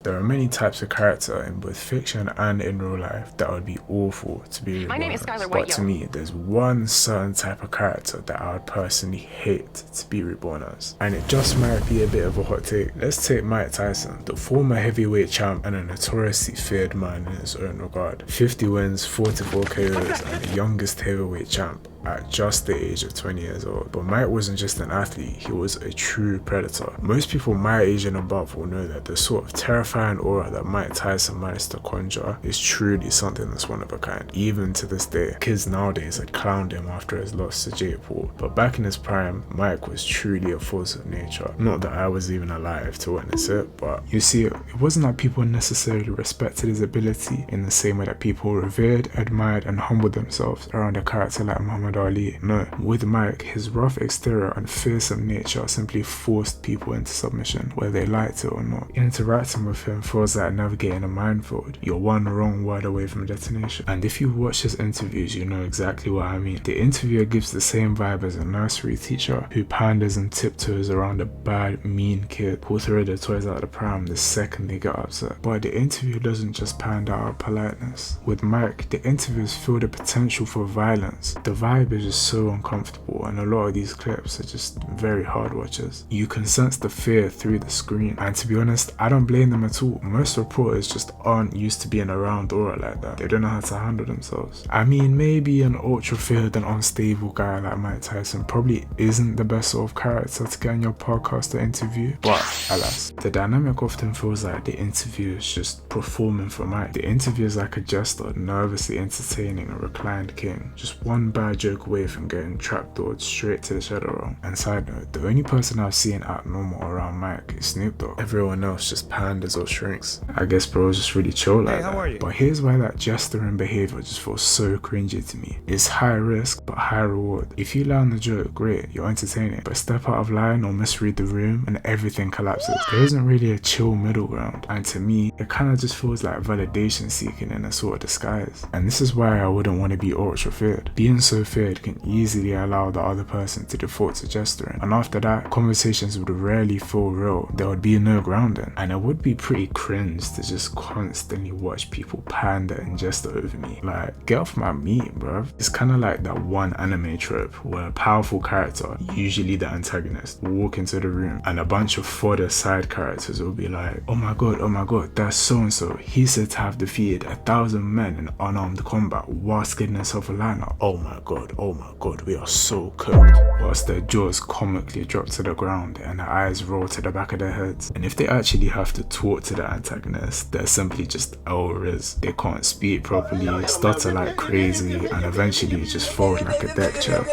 There are many types of character in both fiction and in real life that would be awful to be reborn. My name is Skylar But to White-Yo. me, there's one certain type of character that I would personally hate to be reborn as. And it just might be a bit of a hot take. Let's take Mike Tyson, the former heavyweight champ and a notoriously feared man in his own regard. 50 wins, 44 KOs, and the youngest heavyweight champ at just the age of 20 years old. But Mike wasn't just an athlete, he was a true predator. Most people my age and above will know that the sort of terrifying aura that Mike Tyson managed to conjure is truly something that's one of a kind. Even to this day, kids nowadays had clowned him after his loss to Jake Paul. But back in his prime, Mike was truly a force of nature. Not that I was even alive to witness it, but you see, it wasn't that people necessarily respected his ability in the same way that people revered, admired, and humbled themselves around a character like Muhammad Ali. No, with Mike, his rough exterior and fearsome nature simply forced people into submission, whether they liked it or not. Interacting with him feels like navigating a minefield. You're one wrong word away from detonation. And if you watch his interviews, you know exactly what I mean. The interviewer gives the same vibe as a nursery teacher who panders and tiptoes around a bad, mean kid who'll throw their toys out of the pram the second they get upset. But the interview doesn't just pander out of politeness. With Mike, the interviews feel the potential for violence. The vibe is just so uncomfortable, and a lot of these clips are just very hard watches. You can sense the fear through the screen, and to be honest, I don't blame them at all. Most reporters just aren't used to being around aura like that. They don't know how to handle themselves. I mean, maybe an ultra feared and unstable guy like Mike Tyson probably isn't the best sort of character to get on your podcast to interview, but alas, the dynamic often feels like the interview is just performing for Mike. The interview is like a jester nervously entertaining a reclined king, just one bad joke away from getting trapdoored straight to the shadow realm. And side note, the only person I've seen act normal around Mike is Snoop Dogg. Everyone else just pandas or shrinks. I guess bro's just really chill like that. But here's why that gesturing behavior just feels so cringy to me. It's high risk but high reward. If you land the joke, great, you're entertaining. But step out of line or misread the room and everything collapses. There isn't really a chill middle ground. And to me, it kind of just feels like validation seeking in a sort of disguise. And this is why I wouldn't want to be ultra feared. Being so feared can easily allow the other person to default to gesturing, and after that, conversations would rarely feel real. There would be no grounding, and it would be pretty cringe to just constantly watch people pander and gesture over me. Like, get off my meat, bruv. It's kind of like that one anime trope where a powerful character, usually the antagonist, will walk into the room and a bunch of fodder side characters will be like, oh my god, that's so and so. He said to have defeated 1,000 men in unarmed combat whilst getting himself a lineup. Oh my god, we are so cooked. Whilst their jaws comically drop to the ground and their eyes roll to the back of their heads. And if they actually have to talk to the antagonist, they're simply just L-Riz. They can't speak properly, stutter like crazy, and eventually just fold like a deck chair.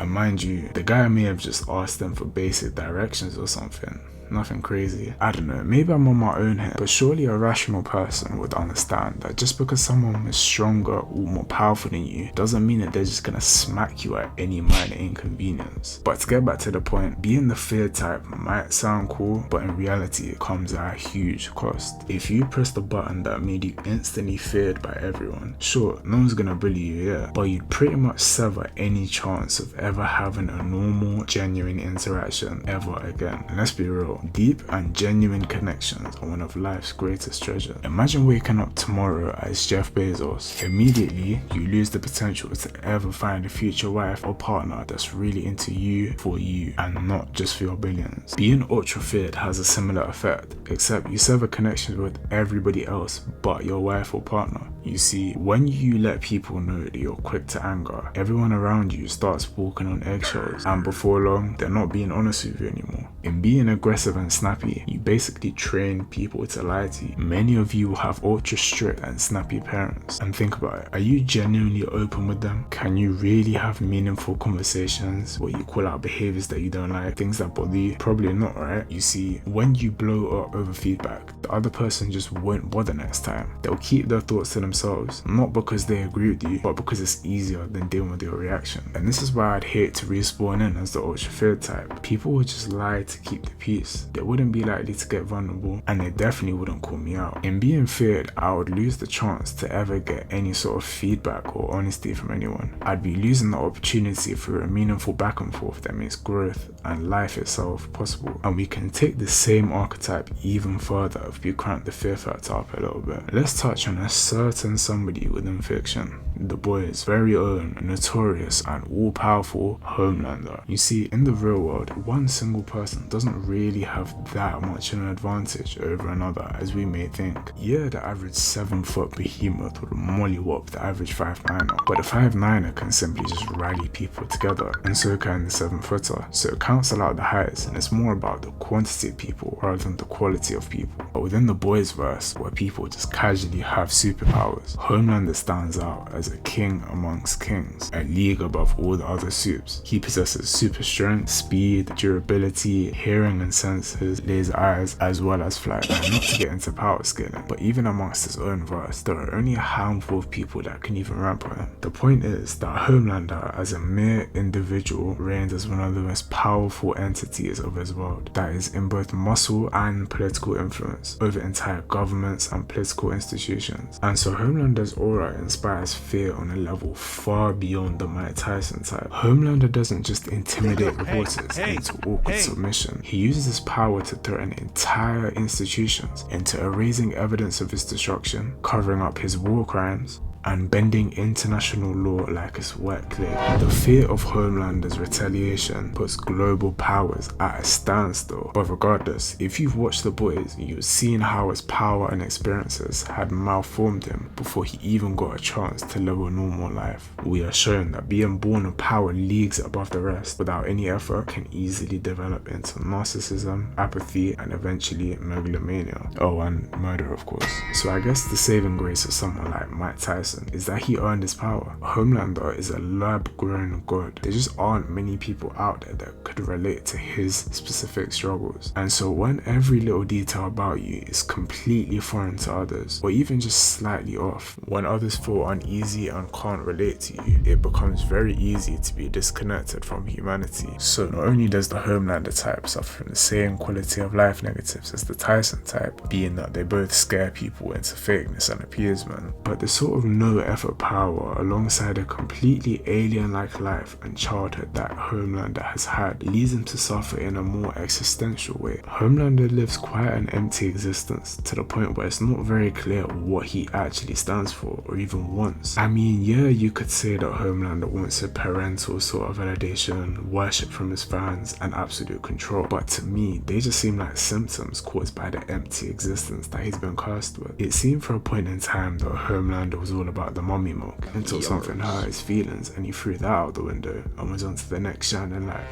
And mind you, the guy may have just asked them for basic directions or something. Nothing crazy. I don't know, maybe I'm on my own here, but surely a rational person would understand that just because someone is stronger or more powerful than you doesn't mean that they're just gonna smack you at any minor inconvenience. But to get back to the point, being the feared type might sound cool, but in reality it comes at a huge cost. If you press the button that made you instantly feared by everyone, sure, no one's gonna bully you, yeah, but you'd pretty much sever any chance of ever having a normal, genuine interaction ever again. And let's be real, deep and genuine connections are one of life's greatest treasures. Imagine waking up tomorrow as Jeff Bezos. Immediately, you lose the potential to ever find a future wife or partner that's really into you, for you, and not just for your billions. Being ultra feared has a similar effect, except you sever connections with everybody else but your wife or partner. You see, when you let people know that you're quick to anger, everyone around you starts walking on eggshells, and before long, they're not being honest with you anymore. In being aggressive and snappy, you basically train people to lie to you. Many of you will have ultra strict and snappy parents. And think about it, are you genuinely open with them? Can you really have meaningful conversations where you call out behaviors that you don't like, things that bother you? Probably not, right? You see, when you blow up over feedback, the other person just won't bother next time. They'll keep their thoughts to themselves, not because they agree with you, but because it's easier than dealing with your reaction. And this is why I'd hate to respawn in as the ultra feared type. People will just lie to to keep the peace. They wouldn't be likely to get vulnerable, and they definitely wouldn't call me out. In being feared, I would lose the chance to ever get any sort of feedback or honesty from anyone. I'd be losing the opportunity for a meaningful back and forth that makes growth and life itself possible. And we can take the same archetype even further if we crank the fear factor up a little bit. Let's touch on a certain somebody within fiction. The boy's very own, notorious and all-powerful Homelander. You see, in the real world, one single person doesn't really have that much of an advantage over another as we may think. Yeah, the average 7-foot behemoth would mollywop the average 5'9", but the 5'9" can simply just rally people together, and so can the 7-footer. So it cancel out the heights, and it's more about the quantity of people rather than the quality of people. But within the boys verse, where people just casually have superpowers, Homelander stands out as a king amongst kings, a league above all the other supes. He possesses super strength, speed, durability, hearing and senses, laser eyes, as well as flight. And not to get into power scaling, but even amongst his own verse, there are only a handful of people that can even ramp on him. The point is that Homelander as a mere individual reigns as one of the most powerful entities of his world, that is in both muscle and political influence over entire governments and political institutions. And so Homelander's aura inspires fear on a level far beyond the Mike Tyson type. Homelander doesn't just intimidate reporters into awkward submission. He uses his power to threaten entire institutions into erasing evidence of his destruction, covering up his war crimes, and bending international law like it's wet clay. The fear of Homelander's retaliation puts global powers at a standstill. But regardless, if you've watched The Boys, you've seen how his power and experiences had malformed him before he even got a chance to live a normal life. We are shown that being born with power leagues above the rest without any effort can easily develop into narcissism, apathy, and eventually megalomania. Oh, and murder, of course. So I guess the saving grace of someone like Mike Tyson is that he earned his power. Homelander is a lab-grown god. There just aren't many people out there that could relate to his specific struggles. And so when every little detail about you is completely foreign to others, or even just slightly off, when others feel uneasy and can't relate to you, it becomes very easy to be disconnected from humanity. So not only does the Homelander type suffer from the same quality of life negatives as the Tyson type, being that they both scare people into fakeness and appeasement, but the sort of no effort power alongside a completely alien-like life and childhood that Homelander has had leads him to suffer in a more existential way. Homelander lives quite an empty existence to the point where it's not very clear what he actually stands for or even wants. I mean, yeah, you could say that Homelander wants a parental sort of validation, worship from his fans, and absolute control, but to me, they just seem like symptoms caused by the empty existence that he's been cursed with. It seemed for a point in time that Homelander was all about the mummy milk until something hurt his feelings and he threw that out the window and was on to the next shining light.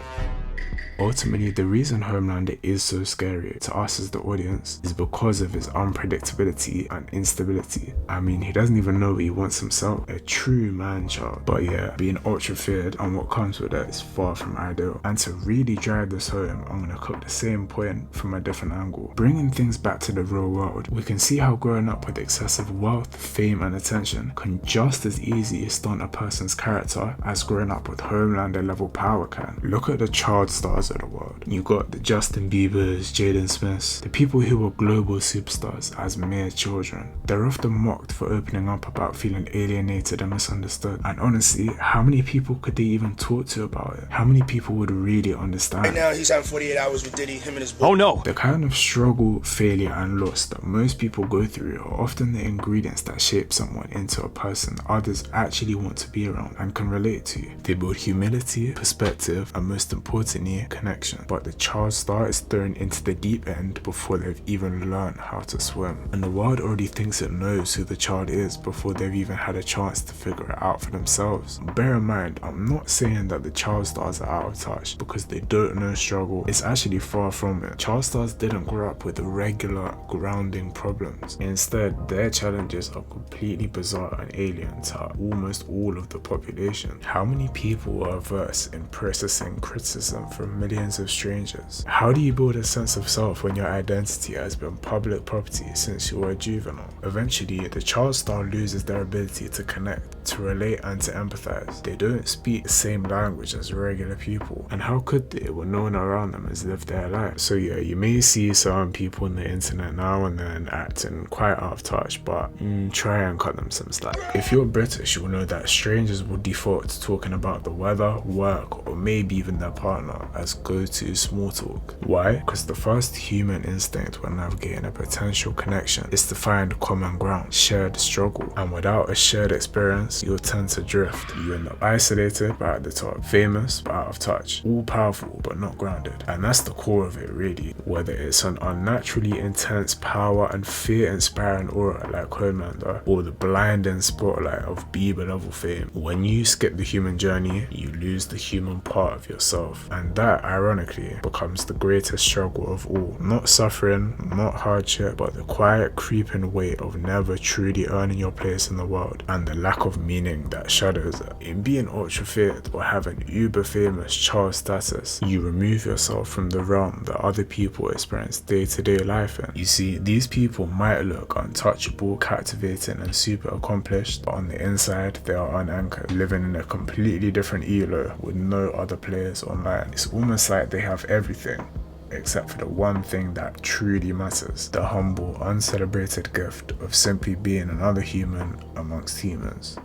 Ultimately, the reason Homelander is so scary to us as the audience is because of his unpredictability and instability. I mean, he doesn't even know what he wants himself, a true man-child. But yeah, being ultra feared and what comes with that is far from ideal. And to really drive this home, I'm gonna cook the same point from a different angle. Bringing things back to the real world, we can see how growing up with excessive wealth, fame and attention can just as easily stunt a person's character as growing up with Homelander level power can. Look at the child stars of the world. You got the Justin Biebers, Jaden Smiths, the people who were global superstars as mere children. They're often mocked for opening up about feeling alienated and misunderstood. And honestly, how many people could they even talk to about it? How many people would really understand? Right now, he's having 48 hours with Diddy, him and his boy. Oh no! The kind of struggle, failure and loss that most people go through are often the ingredients that shape someone into a person others actually want to be around and can relate to. They build humility, perspective, and most importantly, connection. But the child star is thrown into the deep end before they've even learned how to swim. And the world already thinks it knows who the child is before they've even had a chance to figure it out for themselves. Bear in mind, I'm not saying that the child stars are out of touch because they don't know struggle. It's actually far from it. Child stars didn't grow up with regular grounding problems. Instead, their challenges are completely bizarre and alien to almost all of the population. How many people are averse in processing criticism from millions of strangers? How do you build a sense of self when your identity has been public property since you were a juvenile? Eventually, the child star loses their ability to connect to relate and to empathize. They don't speak the same language as regular people, and how could they when no one around them has lived their life? So yeah, you may see some people on the internet now and then acting quite out of touch, but try and cut them some slack. If you're British, you'll know that strangers will default to talking about the weather, work, or maybe even their partner as go-to small talk. Why? Because the first human instinct when navigating a potential connection is to find common ground, shared struggle, and without a shared experience, you'll tend to drift. You end up isolated but at the top, famous but out of touch, all powerful but not grounded. And that's the core of it really. Whether it's an unnaturally intense power and fear-inspiring aura like Homelander, or the blinding spotlight of Bieber level fame, when you skip the human journey, you lose the human part of yourself. And that, ironically, becomes the greatest struggle of all. Not suffering, not hardship, but the quiet creeping weight of never truly earning your place in the world, and the lack of meaning that shadows it. In being ultra fit or having uber famous child status, you remove yourself from the realm that other people experience day-to-day life in. You see, these people might look untouchable, captivating, and super accomplished, but on the inside, they are unanchored, living in a completely different elo with no other players online. It's almost like they have everything except for the one thing that truly matters, the humble, uncelebrated gift of simply being another human amongst humans.